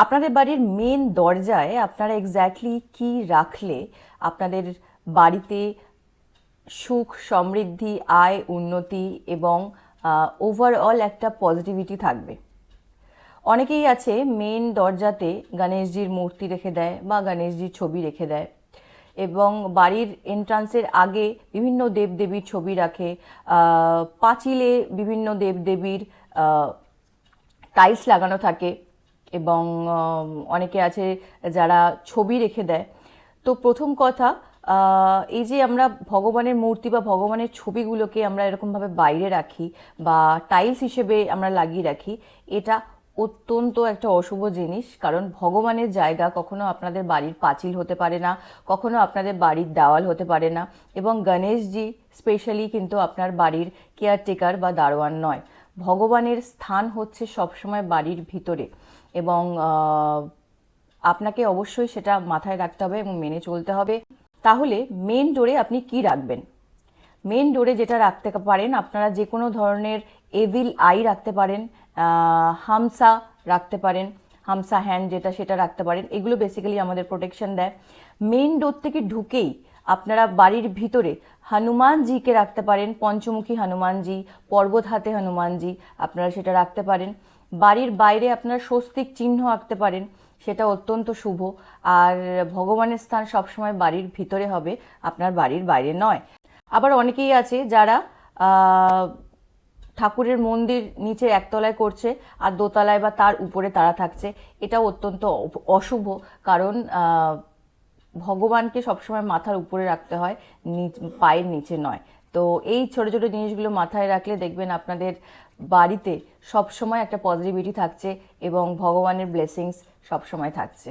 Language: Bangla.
আপনাদের বাড়ির মেন দরজায় আপনারা এক্স্যাক্টলি কি রাখলে আপনাদের বাড়িতে সুখ, সমৃদ্ধি, আয়, উন্নতি এবং ওভারঅল একটা পজিটিভিটি থাকবে? অনেকেই আছে মেন দরজাতে গণেশজির মূর্তি রেখে দেয় বা গণেশজির ছবি রেখে দেয় এবং বাড়ির এন্ট্রান্সের আগে বিভিন্ন দেবদেবীর ছবি রাখে। পাঁচিলে বিভিন্ন দেবদেবীর টাইলস লাগানো থাকে এবং অনেকে আছে যারা ছবি রেখে দেয়। তো প্রথম কথা, এই যে আমরা ভগবানের মূর্তি বা ভগবানের ছবিগুলোকে আমরা এরকমভাবে বাইরে রাখি বা টাইলস হিসেবে আমরা লাগিয়ে রাখি, এটা অত্যন্ত একটা অশুভ জিনিস। কারণ ভগবানের জায়গা কখনো আপনাদের বাড়ির পাঁচিল হতে পারে না, কখনো আপনাদের বাড়ির দেওয়াল হতে পারে না, এবং গণেশজি স্পেশালি কিন্তু আপনার বাড়ির কেয়ারটেকার বা দারোয়ান নয়। ভগবানের স্থান হচ্ছে সবসময় বাড়ির ভিতরে এবং আপনাকে অবশ্যই সেটা মাথায় রাখতে হবে এবং মেনে চলতে হবে। তাহলে মেন ডোরে আপনি কি রাখবেন? মেন ডোরে যেটা রাখতে পারেন, আপনারা যে কোনো ধরনের এভিল আই রাখতে পারেন, হামসা রাখতে পারেন, হামসা হ্যান্ড যেটা সেটা রাখতে পারেন। এগুলো বেসিক্যালি আমাদের প্রোটেকশন দেয়। মেন ডোর থেকে ঢুকেই আপনারা বাড়ির ভিতরে হনুমানজিকে রাখতে পারেন, পঞ্চমুখী হনুমানজি, পর্বত হাতে হনুমানজি, আপনারা সেটা রাখতে পারেন। বাড়ির বাইরে আপনারা স্বস্তিক চিহ্ন আঁকতে পারেন, সেটা অত্যন্ত শুভ। আর ভগবানের স্থান সবসময় বাড়ির ভিতরে হবে, আপনার বাড়ির বাইরে নয়। আবার অনেকেই আছে যারা ঠাকুরের মন্দির নিচে একতলায় করছে আর দোতলায় বা তার উপরে তারা থাকছে, এটাও অত্যন্ত অশুভ। কারণ ভগবানকে সবসময় মাথার উপরে রাখতে হয়, পায়ের নিচে নয়। তো এই ছোট ছোট জিনিসগুলো মাথায় রাখলে দেখবেন আপনাদের বাড়িতে সবসময় একটা পজিটিভিটি থাকছে এবং ভগবানের ব্লেসিংস সবসময় থাকছে।